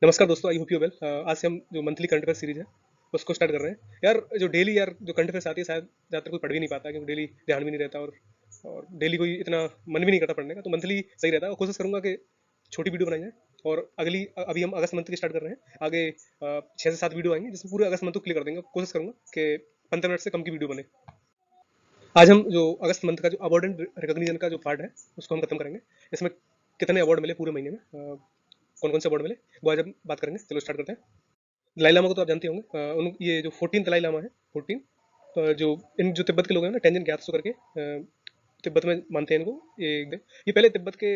नमस्कार दोस्तों, I hope you well. आज से हम जो मंथली करंट अफेयर सीरीज है उसको स्टार्ट कर रहे हैं। यार जो डेली यार जो करंट अफेयर्स आती है शायद ज़्यादातर कोई पढ़ भी नहीं पाता क्योंकि डेली ध्यान भी नहीं रहता और डेली कोई इतना मन भी नहीं करता पढ़ने का। तो मंथली सही रहता है और कोशिश करूंगा कि छोटी वीडियो बनाई जाए। और अभी हम अगस्त मंथ की स्टार्ट कर रहे हैं। आगे 6 से 7 वीडियो आएंगे जिसमें पूरे अगस्त मंथ को क्लियर कर देंगे। कोशिश करूंगा कि 15 मिनट से कम की वीडियो बने। आज हम जो अगस्त मंथ का जो अवार्ड एंड रिकॉग्निशन का जो पार्ट है उसको हम खत्म करेंगे। इसमें कितने अवार्ड मिले पूरे महीने में, कौन कौन से अवार्ड मिले वो आज हम बात करेंगे। चलो स्टार्ट करते हैं। दलाई लामा को तो आप जानते होंगे। ये जो 14 दलाई लामा है, 14, जो इन जो तिब्बत के लोग हैं ना, टेंजन ग्यात्सो करके, तिब्बत में मानते हैं इनको। ये पहले तिब्बत के,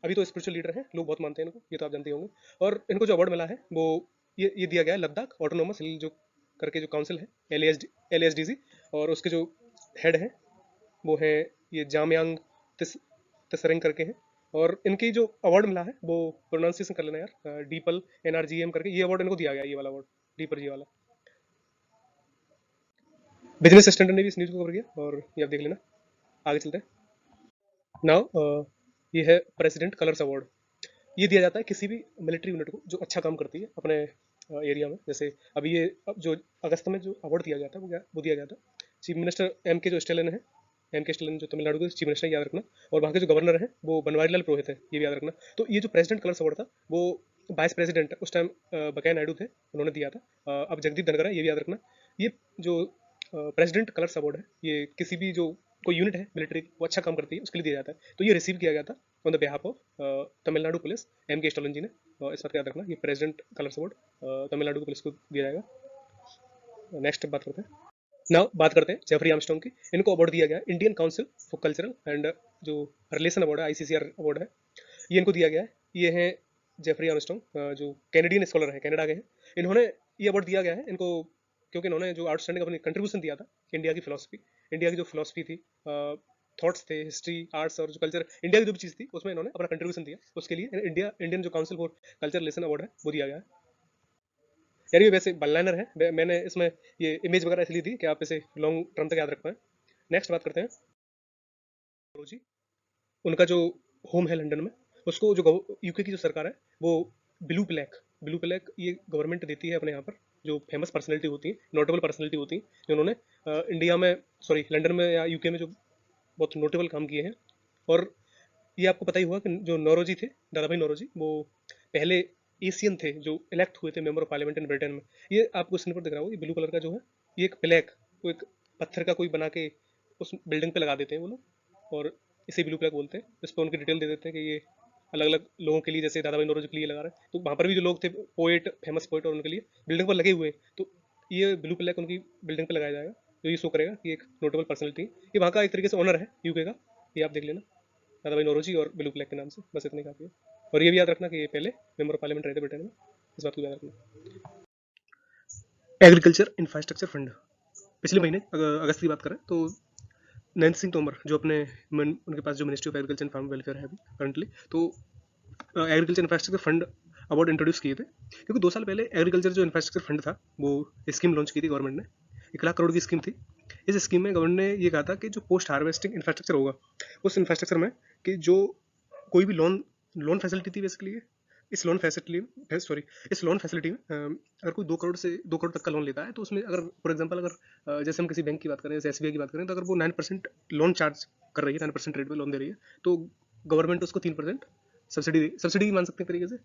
अभी तो स्पिरिचुअल लीडर हैं, लोग बहुत मानते हैं इनको, ये तो आप जानते ही होंगे। और इनको जो अवार्ड मिला है वो ये दिया गया है लद्दाख ऑटोनोमस हिल जो करके जो काउंसिल है, LASDC। और उसके जो हेड हैं वो है ये जामयांग तसरिंग करके हैं। और इनकी जो अवार्ड मिला है वो, प्रोनाउंसिएशन कर लेना यार, डीपल NRGM करके, ये अवार्ड इनको दिया गया, ये वाला अवार्ड डीपर जी वाला। बिजनेस स्टैंडर्ड ने भी इस न्यूज़ को कवर किया और ये आप देख लेना। आगे चलते हैं। नाउ ये है प्रेसिडेंट कलर्स अवार्ड। ये दिया जाता है किसी भी मिलिट्री यूनिट को जो अच्छा काम करती है अपने एरिया में। जैसे अभी ये अब जो अगस्त में जो अवार्ड दिया गया था वो दिया गया था चीफ मिनिस्टर M के जो स्टेलिन है, M के स्टेलिन जो तमिलनाडु के चीफ मिनिस्टर, याद रखना। और वहाँ के जो गवर्नर हैं वो बनवारीलाल पुरोहित है, ये भी याद रखना। तो ये जो प्रेसिडेंट कलर्स अवार्ड था वो वाइस प्रेसिडेंट उस टाइम बकाया नायडू थे, उन्होंने दिया था। अब जगदीप धनखड़ है, ये भी याद रखना। ये जो प्रेसिडेंट कलर्स अवार्ड है ये किसी भी जो कोई यूनिट है मिलिट्री वो अच्छा काम करती है उसके लिए दिया जाता है। तो ये रिसीव किया गया था on the behalf of Tamil Nadu police, M के स्टालिन जी ने। इस बात का याद रखना, ये प्रेसिडेंट कलर्स अवार्ड तमिलनाडु की पुलिस को दिया जाएगा। नेक्स्ट बात करते हैं। नाउ बात करते हैं जेफरी आर्मस्ट्रांग की। इनको अवार्ड दिया गया Indian council for cultural and जो रिलेशन अवार्ड है, ICCR अवार्ड है, ये इनको दिया गया है। ये हैं जेफरी आर्मस्ट्रांग, जो कैनेडियन स्कॉलर है, कनाडा के हैं। इन्होंने ये अवार्ड दिया गया है इनको क्योंकि इन्होंने जो आउटस्टैंडिंग अपनी कंट्रीब्यूशन दिया था इंडिया की फिलोसफी, इंडिया की जो फिलोसफी थी, थॉट्स थे, हिस्ट्री, आर्ट्स और जो कल्चर, इंडिया की जो भी चीज़ थी उसमें इन्होंने अपना कंट्रीब्यूशन दिया। उसके लिए इंडियन जो council for culture relation award है वो दिया गया है। यार ये वैसे वन लाइनर है, मैंने इसमें ये इमेज वगैरह इसलिए दी कि आप इसे लॉन्ग टर्म तक याद रख पाएं। नेक्स्ट बात करते हैं जी। उनका जो होम है लंदन में, उसको जो UK की जो सरकार है वो ब्लू प्लैक ये गवर्नमेंट देती है अपने यहाँ पर। जो फेमस पर्सनैलिटी होती है, नोटेबल पर्सनैलिटी होती है, जिन्होंने इंडिया में, सॉरी लंदन में या UK में जो बहुत नोटेबल काम किए हैं। और ये आपको पता ही होगा कि जो नौरोजी थे, दादा भाई नौरोजी, वो पहले एशियन थे जो इलेक्ट हुए थे member of parliament in Britain में। ये आपको स्क्रीन पर दिख रहा होगा, ये ब्लू कलर का जो है, ये एक प्लेक, वो एक पत्थर का कोई बना के उस बिल्डिंग पे लगा देते हैं वो लोग, और इसे ब्लू प्लेक बोलते हैं। इस पर उनकी डिटेल दे देते हैं कि ये अलग अलग लोगों के लिए, जैसे दादा भाई नौरोजी के लिए लगा रहे हैं, तो वहाँ पर भी जो लोग थे पोएट, फेमस पोएट, और उनके लिए बिल्डिंग पर लगे हुए हैं। तो ये ब्लू प्लेक उनकी बिल्डिंग पर लगाया जाएगा, तो ये शो करेगा कि एक नोटेबल पर्सनैलिटी है। ये वहाँ का एक तरीके से ऑनर है UK का, ये आप देख लेना, दादा भाई नौरोजी और ब्लू फ्लैग के नाम से, बस इतने काफी है। और ये भी याद रखना कि ये पहले मेंबर ऑफ पार्लियामेंट रहे थे ब्रिटेन में, इस बात को याद रखना। एग्रीकल्चर इंफ्रास्ट्रक्चर फंड, पिछले महीने अगर अगस्त की बात करें तो नरेंद्र सिंह तोमर जो अपने उनके पास जो ministry of agriculture and farm welfare है अभी करंटली, तो agriculture infrastructure fund award introduce किए थे। क्योंकि 2 साल पहले एग्रीकल्चर जो इंफ्रास्ट्रक्चर फंड था वो स्कीम लॉन्च की थी गवर्नमेंट ने, 1 लाख करोड़ की स्कीम थी। इस स्कीम में गवर्नमेंट ने ये कहा था कि जो पोस्ट हार्वेस्टिंग इंफ्रास्ट्रक्चर होगा उस इंफ्रास्ट्रक्चर में, कि जो कोई भी लोन लोन फैसिलिटी थी बेसिकली, इस लोन फैसिलिटी में अगर कोई 2 करोड़ तक का लोन लेता है, तो उसमें अगर फॉर एग्जांपल अगर जैसे हम किसी बैंक की बात करें, जैसे SBI की बात करें, तो अगर वो 9% लोन चार्ज कर रही है, 9% रेट पे लोन दे रही है, तो गवर्नमेंट उसको 3% सब्सिडी मान सकते हैं तरीके से,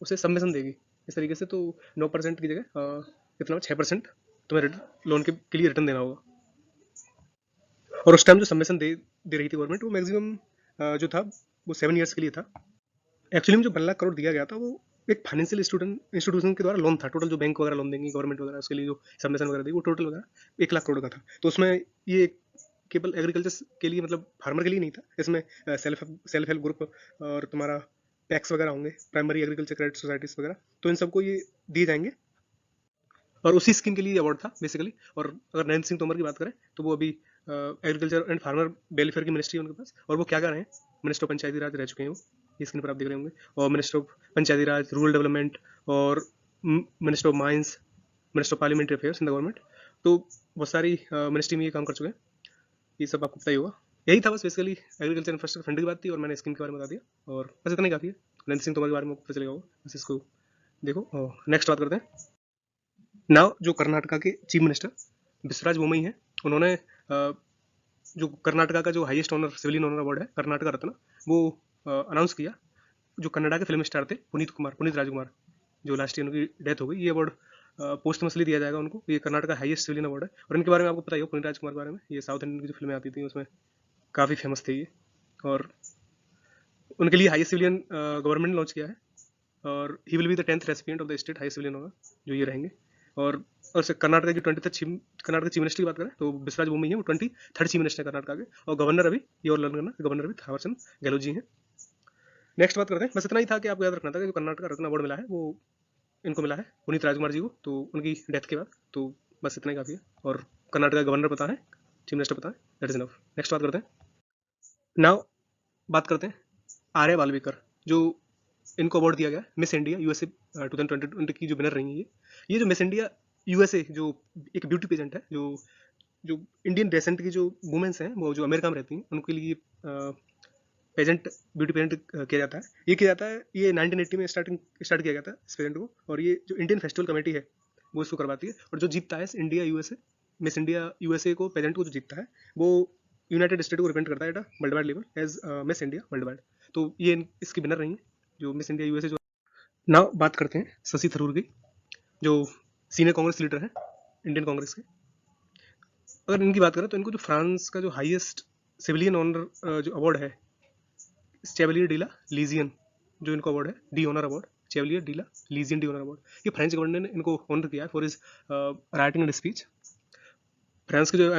उसे सबमिशन देगी इस तरीके से। तो 9% की जगह कितना 6% तुम्हें लोन के लिए रिटर्न देना होगा। और उस टाइम जो सबमिशन दे रही थी गवर्नमेंट, वो मैक्सिमम जो था वो 7 ईयर्स के लिए था। एक्चुअली में जो 1 लाख करोड़ दिया गया था वो एक फाइनेंशियल इंस्टीट्यूशन के द्वारा लोन था। टोटल जो बैंक वगैरह लोन देंगी गवर्नमेंट वगैरह, उसके लिए जो सबमिशन वगैरह देगी, वो टोटल वगैरह 1 लाख करोड़ का था। तो उसमें ये केवल एग्रीकल्चर के लिए, मतलब फार्मर के लिए नहीं था। इसमें सेल्फ हेल्प ग्रुप और तुम्हारा पैक्स वगैरह होंगे, प्राइमरी एग्रीकल्चर क्रेडिट सोसाइटीज वगैरह, तो इन सबको ये दिए जाएंगे। और उसी स्कीम के लिए अवार्ड था बेसिकली। और अगर नरेंद्र सिंह तोमर की बात करें तो वो अभी एग्रीकल्चर एंड फार्मर वेलफेयर की मिनिस्ट्री है उनके पास, और वो क्या कर रहे हैं, मिनिस्टर ऑफ पंचायती राज रह चुके हैं वो, ये स्क्रीन पर आप देख रहे होंगे। और minister of Panchayati Raj, rural development, और minister of mines, minister of parliamentary affairs in the government. तो बहुत सारी मिनिस्ट्री में ये काम कर चुके हैं, ये सब आपको पता ही होगा। यही था बस बेसिकली, एग्रीकल्चर इंफ्रास्ट्रक्चर फंड की बात थी और मैंने स्कीम के बारे में बता दिया, और बस इतना ही काफी है। नरेंद्र सिंह तोमर के बारे में पता चलेगा होगा, बस इसको देखो नेक्स्ट बात करते हैं। नाउ जो कर्नाटका के चीफ मिनिस्टर बिस्वराज बोमई हैं, उन्होंने जो कर्नाटका का जो highest honour civilian honour award है कर्नाटका रत्न, वो अनाउंस किया। जो कन्नड़ा के फिल्म स्टार थे पुनीत राजकुमार, जो लास्ट ईयर उनकी डेथ हो गई, ये अवार्ड पोस्टमसली दिया जाएगा उनको। ये कर्नाटका हाईएस्ट सिविलियन अवार्ड है। और इनके बारे में आपको पता ही हो, पुनीत राजकुमार के बारे में, ये साउथ इंडियन की जो फिल्में आती थी उसमें काफ़ी फेमस थे ये। और उनके लिए हाईएस्ट सिविलियन गवर्नमेंट ने लॉन्च किया है। और he will be the 10th recipient of the state highest civilian होगा, जो ये रहेंगे। और से कर्नाटका की कर्नाटका चीफ मिनिस्टर की बात करें तो बिस्वराज बोमई है, वो 23rd चीफ मिनिस्टर है कर्नाटका के। और गवर्नर अभी, ये और लर्न करना, गवर्नर अभी थावरचंद गहलोत जी हैं। नेक्स्ट बात करते हैं। बस इतना ही था कि आपको याद रखना था कि जो कर्नाटका रत्न अवार्ड मिला है वो इनको मिला है पुनीत राजकुमार जी को, तो उनकी डेथ के बाद। तो बस इतना ही काफ़ी है। और कर्नाटका गवर्नर पता है, चीफ मिनिस्टर पता है, दैट इज इनफ। नेक्स्ट बात करते हैं। नाउ बात करते हैं आर्या बालवेकर, जो इनको अवार्ड दिया गया मिस इंडिया यूएसए 2020 की जो विनर रही है। ये जो मिस इंडिया यूएसए जो एक ब्यूटी पेजेंट है, जो जो इंडियन डेसेंट की जो वुमेन्स हैं, वो जो अमेरिका में रहती हैं, उनके लिए पेजेंट ब्यूटी पेजेंट किया जाता है। ये किया जाता है, ये 1980 में स्टार्ट किया गया था इस पेजेंट को। और ये जो इंडियन फेस्टिवल कमेटी है वो इसको करवाती है। और जो जीतता है India USA miss India USA को, पेजेंट को जो जीतता है, वो यूनाइटेड स्टेट को रिप्रेजेंट करता है at world wide level as miss India world wide. तो ये इसकी विनर रही है, जो मिस इंडिया यूएसए जो। नाउ बात करते हैं शशि थरूर की, जो सीनियर कांग्रेस लीडर है इंडियन कांग्रेस के। अगर इनकी बात करें तो इनको जो फ्रांस का जो हाईएस्ट सिविलियन ऑनर जो अवार्ड है, चेवलियर डी ला लीजियन, जो इनको अवार्ड है, de honour award, chevalier de la legion de honour award, ये फ्रेंच गवर्नमेंट ने इनको ऑनर किया है for his writing and speech. France के जो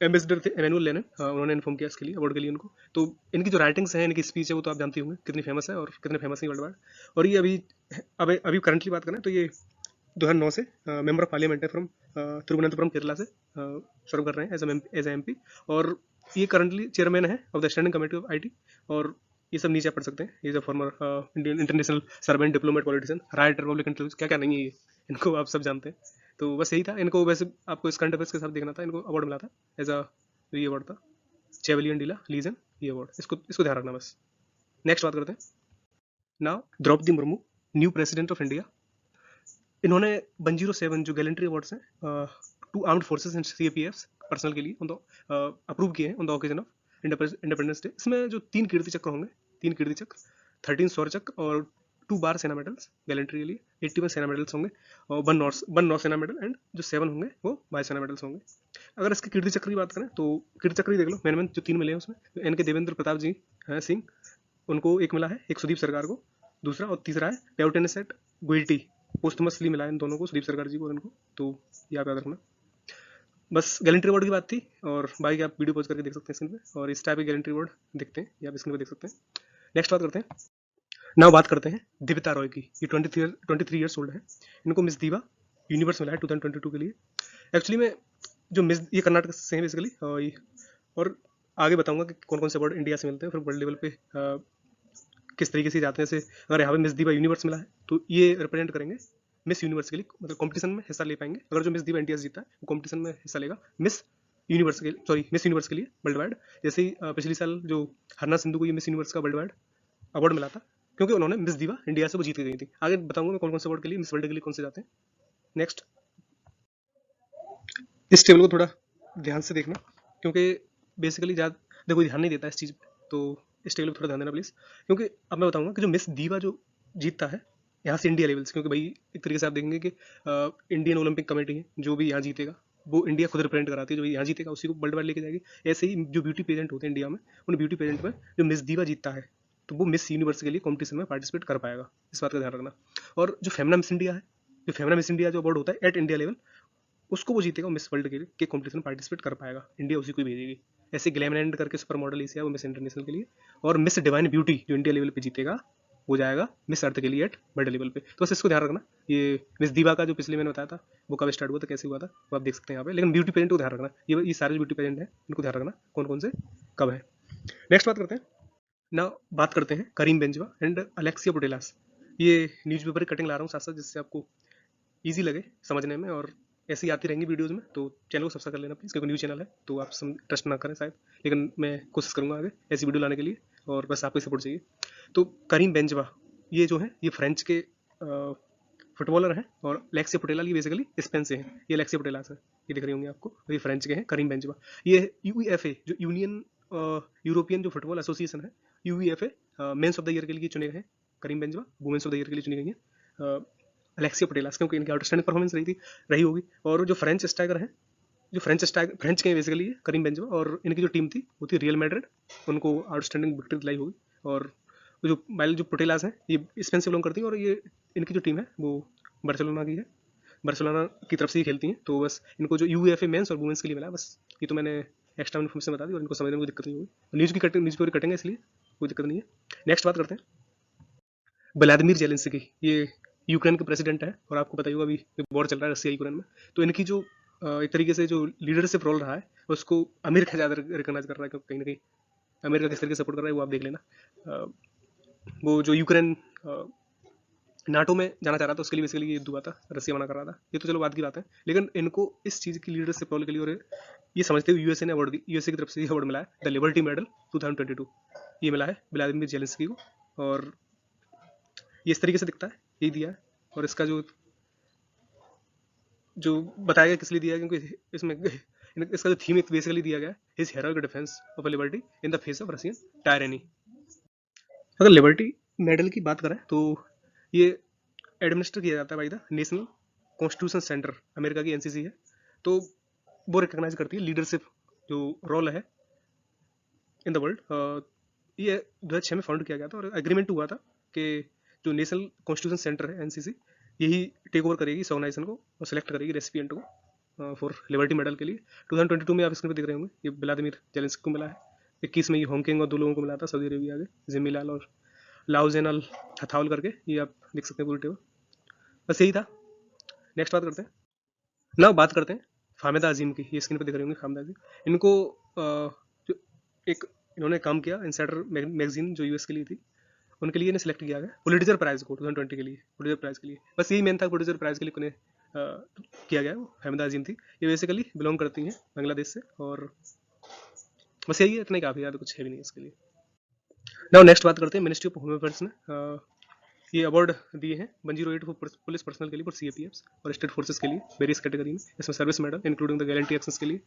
एम्बेसडर थे एमेनुअल लेनिन, उन्होंने इन्फॉर्म किया इसके लिए, अवार्ड के लिए उनको। तो इनकी जो राइटिंग्स हैं, इनकी स्पीच है, वो तो आप जानते होंगे कितनी फेमस है और कितने फेमस है वर्ल्ड वाइड। और ये अभी करंटली बात करें तो ये 2009 से मेंबर ऑफ पार्लियामेंट है फ्रॉम तिरुवनंतपुरम केरला से सर्व कर रहे हैं एज एमपी। और ये करंटली चेयरमैन है of the standing committee of IT. और ये सब नीचे पढ़ सकते हैं। ये जो former Indian international servant, diplomat, politician, right, Republican, क्या क्या नहीं है ये, इनको आप सब जानते हैं। तो बस यही था। इनको वैसे आपको इस करंट अफेयर्स के साथ देखना था। इनको अवार्ड मिला था एज अ, ये अवार्ड था चेवलियन डीला लीजन, ये अवार्ड, इसको ध्यान रखना बस। नेक्स्ट बात करते हैं। Now Draupadi Murmu, new president of India. इन्होंने 107 जो गैलेंट्री अवार्ड्स हैं to armed forces and CAPF personnel के लिए अप्रूव किए हैं on the occasion of Independence Day. इसमें जो 3 कीर्ति चक्र होंगे, 3 कीर्ति चक्र, 13 शौर्य चक्र और 2 बार सेना मेडल्स गैलेंट्री के लिए, 81 सेना मेडल्स होंगे और 1 नॉर्थ सेना मेडल, एंड जो 7 होंगे वो वायु सेना मेडल्स होंगे। अगर इसके कीर्ति चक्र की बात करें तो कीर्ति चक्र ही देख लो, मेन जो 3 मिले हैं उसमें इनके देवेंद्र प्रताप जी हैं सिंह, उनको एक मिला है, एक सुदीप सरकार को दूसरा, और तीसरा है पेउटेनेसेट गुइल्टी, पोस्टमसली मिला है इन दोनों को, सुदीप सरकार जी को और इनको। तो ये आप याद रखना। बस गैलेंट्री अवार्ड की बात थी। और बाकी आप वीडियो पॉज करके देख सकते हैं स्क्रीन पे, और इस टाइप के गैलेंट्री अवार्ड दिखते हैं, या आप स्क्रीन पे देख सकते हैं। नेक्स्ट बात करते हैं। नाउ बात करते हैं दिविता रॉय की। ये 23 ईयर्स ओल्ड है। इनको मिस दीवा यूनिवर्स मिला है 2022 के लिए। एक्चुअली में जो मिस, ये कर्नाटक से हैं बेसिकली। और आगे बताऊंगा कि कौन कौन से अवार्ड इंडिया से मिलते हैं, फिर वर्ल्ड लेवल पे किस तरीके से जाते हैं। जैसे अगर यहाँ पे मिस दीवा यूनिवर्स मिला है तो ये रिप्रेजेंट करेंगे मिस यूनिवर्स के लिए, मतलब कंपटीशन में हिस्सा ले पाएंगे। अगर जो मिस दीवा इंडिया से जीता है वो कंपटीशन में हिस्सा लेगा मिस यूनिवर्स के लिए वर्ल्ड वाइड। जैसे ही पिछले साल जो हरना सिंधु को ये मिस यूनिवर्स का वर्ल्ड वाइड अवार्ड मिला था, क्योंकि उन्होंने मिस दीवा इंडिया से वो जीत के गई थी। आगे बताऊंगा मैं कौन कौन से अवार्ड के लिए, मिस वर्ल्ड के लिए कौन से जाते हैं। नेक्स्ट, इस टेबल को थोड़ा ध्यान से देखना, क्योंकि बेसिकली ज़्यादा कोई ध्यान नहीं देता इस चीज़ पे, तो इस टेबल पर थोड़ा ध्यान देना प्लीज़। क्योंकि अब मैं बताऊंगा कि जो मिस दीवा जो जीतता है यहाँ से इंडिया लेवल से, क्योंकि भाई एक तरीके से आप देखेंगे कि इंडियन ओलंपिक कमेटी है, जो भी यहाँ जीतेगा वो इंडिया खुद रिप्रेजेंट कराती है, जो यहाँ जीतेगा उसी को वर्ल्ड वाइड लेके जाएगी। ऐसे ही जो ब्यूटी पेजेंट होते हैं इंडिया में, उन ब्यूटी पेजेंट में जो मिस दीवा जीतता है तो वो मिस यूनिवर्स के लिए कॉम्पिटिशन में पार्टिसिपेट कर पाएगा। इस बात का ध्यान रखना। और जो फेमना मिस इंडिया है, जो फेमना मिस इंडिया जो अवार्ड होता है एट इंडिया लेवल, उसको वो जीतेगा, मिस वर्ल्ड के कॉम्पिटिशन में पार्टिसिपेट कर पाएगा, इंडिया उसी को ही भेजेगी। ऐसे ग्लैमलैंड करके सुपर मॉडल एशिया वो मिस इंटरनेशनल के लिए। और मिस डिवाइन ब्यूटी जो इंडिया लेवल पे जीतेगा वो जाएगा मिस अर्थ के लिए एट वर्ल्ड लेवल पे। तो बस इसको ध्यान रखना। ये मिस दीवा का जो पिछले मैंने बताया था वो कब स्टार्ट हुआ था, कैसे हुआ था, वो आप देख सकते हैं यहाँ पे। लेकिन ब्यूटी पेजेंट को ध्यान रखना, ये सारे ब्यूटी पेजेंट हैं, इनको ध्यान रखना कौन कौन से कब है। नेक्स्ट बात करते हैं ना, बात करते हैं करीम बेंजवा एंड अलेक्सिया पुटेलास। ये न्यूज़पेपर की कटिंग ला रहा हूँ साथ साथ, जिससे आपको ईजी लगे समझने में, और ऐसी आती रहेंगी वीडियोस में। तो चैनल को सब्सक्राइब कर लेना प्लीज़, क्योंकि न्यू चैनल है तो आप ट्रस्ट ना करें शायद, लेकिन मैं कोशिश करूंगा आगे ऐसी वीडियो लाने के लिए, और बस आपको सपोर्ट चाहिए। तो करीम बेंजवा ये जो है, ये फ्रेंच के फुटबॉलर हैं, और लेक्सिया पुटेलाल ये बेसिकली स्पेन से हैं। ये लेक्सिया पुटेलास है, ये दिख रही होंगी आपको। ये फ्रेंच के हैं, करीम बेंजेमा। ये यूईएफए जो यूनियन यूरोपियन जो फुटबॉल एसोसिएशन है, UEFA men's of the year के लिए चुने गए हैं Karim Benzema, women's of the year के लिए चुनी गई हैं अलेक्सिया पुटेलास, क्योंकि इनकी आउटस्टैंडिंग परफॉर्मेंस रही होगी। और जो फ्रेंच स्ट्राइकर हैं, जो फ्रेंच के बेसिकली करीम बेंजेमा, और इनकी जो टीम थी वो थी रियल मैड्रिड, उनको आउटस्टैंडिंग विक्ट्री दिलाई होगी। और जो पुटेलास हैं ये स्पेन से बिलोंग करती हैं, और ये इनकी जो टीम है वो बार्सिलोना की है, बार्सिलोना की तरफ से ही खेलती हैं। तो बस इनको जो यूएफए मेंस और वुमेन्स के लिए मिला, बस ये तो मैंने एक्स्ट्रा इन्फॉर्मेशन बता दी, और इनको समझने में कोई दिक्कत नहीं होगी। न्यूज़ पेपर कटेंगे, इसलिए कोई दिक्कत नहीं है। नेक्स्ट बात करते हैं व्लादिमीर जेलेंस्की। ये यूक्रेन के प्रेसिडेंट है, और आपको पता ही होगा अभी वॉर चल रहा है रसिया यूक्रेन में। तो इनकी जो एक तरीके से जो लीडरशिप रोल रहा है, उसको अमेरिका ज़्यादा रिकॉग्नाइज कर रहा है, क्योंकि कहीं ना कहीं अमेरिका किस तरीके से सपोर्ट कर रहा है वो आप देख लेना। वो जो यूक्रेन नाटो में जाना चाह रहा था, उसके लिए बेसिकली ये युद्ध हुआ था, रसिया मना कर रहा था। ये तो चलो बात की बात है, लेकिन इनको इस चीज़ की लीडरशिप रोल के लिए, और ये समझते हुए यूएसए ने अवार्ड दी, यूएसए की तरफ से अवार्ड मिला है द लिबर्टी मेडल 2022, ये मिला है व्लादिमीर जेलेंस्की को। और ये इस तरीके से दिखता है, यही दिया है। और इसका जो बताया गया किस लिए दिया है, क्योंकि इसमें इसका जो थीम बेसिकली दिया गया है, his heroic defence of liberty in the face of Russian टायरेनी। अगर लिबर्टी मेडल की बात करें तो ये एडमिनिस्टर किया जाता है by the national constitution centre, America की एनसीसी है। तो वो रिकॉग्नाइज करती है लीडरशिप जो रोल है इन द वर्ल्ड। ये 2006 में फाउंड किया गया था, और एग्रीमेंट हुआ था कि जो नेशनल कॉन्स्टिट्यूशन सेंटर है एनसीसी, यही टेक ओवर करेगी इस ऑर्गेनाइजेशन को, और सिलेक्ट करेगी रेसिपिएंट को फॉर लिबर्टी मेडल के लिए। 2022 में आप स्क्रीन पर देख रहे होंगे, ये व्लादिमीर जेलेंस्की को मिला है। 21 में ये होंगकोंग और 2 लोगों को मिला था, सऊदी अरेबिया के जिम्मी लाल और लाउजेनल हथाउल करके, ये आप देख सकते हैं पूरी टेबल। बस यही था। नेक्स्ट बात करते हैं, ना बात करते हैं फाहमिदा अजीम की। ये स्क्रीन पर दिख रही होंगी फाहमिदा अजीम। इनको जो एक इन्होंने काम किया इनसाइडर मैगजीन जो यूएस के लिए थी, उनके लिए इन्हें सेलेक्ट किया गया पुलिट्जर प्राइज को 2020 के लिए, पुलिट्जर प्राइज के लिए। बस यही मेन था, पुलिट्जर प्राइज के लिए उन्हें किया गया। वो फाहमिदा अजीम थी, ये बेसिकली बिलोंग करती हैं बांग्लादेश से, और बस यही है, इतना ही काफ़ी, ज़्यादा कुछ है भी नहीं इसके लिए। नाउ नेक्स्ट बात करते हैं मिनिस्ट्री ऑफ होम अफेयर्स ने ये अवार्ड दिए हैं 1084 फॉर पुलिस पर्सनल के लिए, फॉर सीएपीएफ्स और स्टेट फोर्सेस के लिए वेरियस कैटेगरी में। इसमें service medal including the gallantry actions के लिए,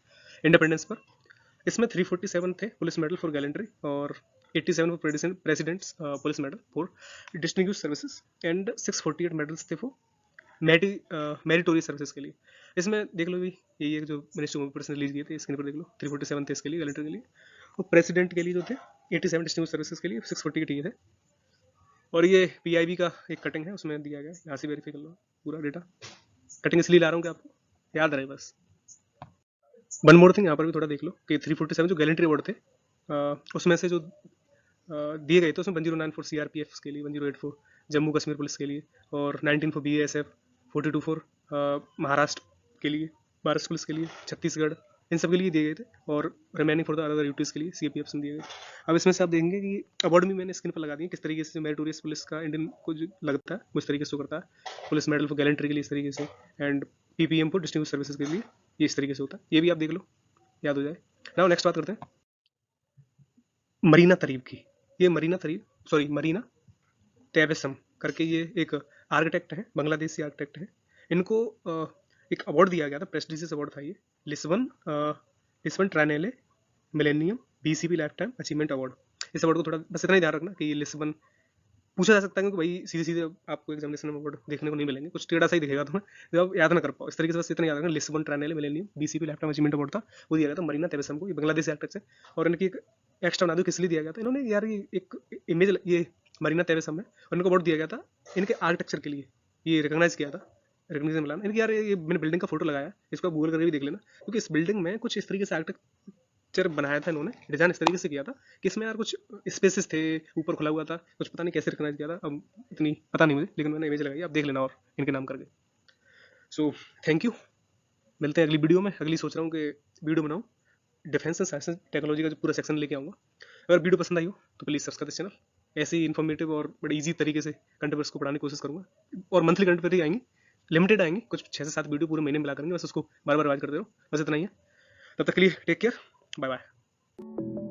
इंडिपेंडेंस पर। इसमें 347 थे पुलिस मेडल फॉर गैलेंट्री, और 87 for presidents police medal for distinguished services, and 648 medals थे फॉर मेरिटोरियस सर्विसेज के लिए। इसमें देख लो भी, यही है जो मिनिस्ट्री ऑफ अफेयर्स ने रिलीज किए थे, स्क्रीन पर देख लो। 347 थे इसके लिए गैलेंट्री के लिए, और प्रेसिडेंट के लिए जो थे 87 डिस्टिंग्विश्ड सर्विसेज के लिए 648 ये थे। और ये पीआईबी का एक कटिंग है, उसमें दिया गया है, यहाँ से वेरीफाई कर लो पूरा डेटा। कटिंग इसलिए ला रहा हूँ कि आपको याद रहे बस। वन मोर थिंग, यहाँ पर भी थोड़ा देख लो कि 347 जो गैलेंट्री अवार्ड थे, उसमें से जो दिए गए थे, उसमें 109 फॉर सीआरपीएफ के लिए, 108 फॉर जम्मू कश्मीर पुलिस के लिए, और 19 फॉर बीएसएफ, 42 फॉर महाराष्ट्र के लिए, महाराष्ट्र पुलिस के लिए, छत्तीसगढ़, इन सब के लिए दिए गए थे, और remaining for the other duties के लिए सीएपीएफ में दिए गए। अब इसमें से आप देखेंगे कि अवार्ड भी मैंने स्क्रीन पर लगा दिए, किस तरीके से मेरिटोरियस पुलिस का इंडियन को जो लगता है उस तरीके से करता है। पुलिस मेडल फॉर गैलेंट्री के लिए इस तरीके से, and ppm for distinguished services के लिए ये इस तरीके से होता है। ये भी आप देख लो, याद हो जाए। नाउ नेक्स्ट बात करते हैं मरीना तरीब की। ये मरीना टेबेसम करके ये एक आर्किटेक्ट है, बांग्लादेशी आर्किटेक्ट है। इनको एक अवार्ड दिया गया था, प्रेस्टिजियस अवार्ड था ये, Lisbon triennale millennium BCP life time achievement award. इस अवार्ड को थोड़ा बस इतना ही ध्यान रखना कि ये लिस्बन पूछा जा सकता है, क्योंकि भाई सीधे सीधे आपको एग्जामिनेशन में अवार्ड देखने को नहीं मिलेंगे, कुछ टेढ़ा सा ही दिखेगा तुम्हें, जो आप याद ना कर पाओ। इस तरीके से बस इतना याद रखना, Lisbon triennale millennium BCP life time achievement award था, वो दिया गया था मरीना टेबेसम को। ये बांग्लादेश आर्किटेक्ट है, और इनकी एक एक्स्ट्रा बना दो किस लिए दिया गया था। इन्होंने यार ये एक इमेज, ये मरीना टेबेसम है, और इनको अवार्ड दिया गया था इनके आर्किटेक्चर के लिए, ये रिकॉग्नाइज किया था, रिकॉग्निशन मिला इनकी। यार ये मैंने बिल्डिंग का फोटो लगाया, इसको आप गूगल करके भी देख लेना, क्योंकि इस बिल्डिंग में कुछ इस तरीके से आर्किटेक्चर बनाया था इन्होंने, डिजाइन इस तरीके से किया था कि इसमें यार कुछ स्पेसेस थे, ऊपर खुला हुआ था, कुछ पता नहीं कैसे रिकॉग्नाइज किया था, अब इतनी पता नहीं मुझे, लेकिन मैंने इमेज लगाई, आप देख लेना और इनके नाम करके। सो थैंक यू, मिलते हैं अगली वीडियो में। अगली सोच रहा हूँ कि वीडियो बनाऊँ डिफेंस एंड साइंस टेक्नोलॉजी का जो पूरा सेक्शन लेके आऊँगा। अगर वीडियो पसंद आई हो तो प्लीज़ सब्सक्राइब दिस चैनल। ऐसे ही इन्फॉर्मेटिव और बड़े ईजी तरीके से करंट अफेयर्स को पढ़ाने की कोशिश करूँगा, और मंथली करंट अफेयर ही आएंगी, लिमिटेड आएंगे, कुछ 6 से 7 वीडियो पूरे महीने मिला करेंगे, बस उसको बार बार रिवाइज करते रहो। बस इतना ही है, तब तक के लिए टेक केयर, बाय बाय।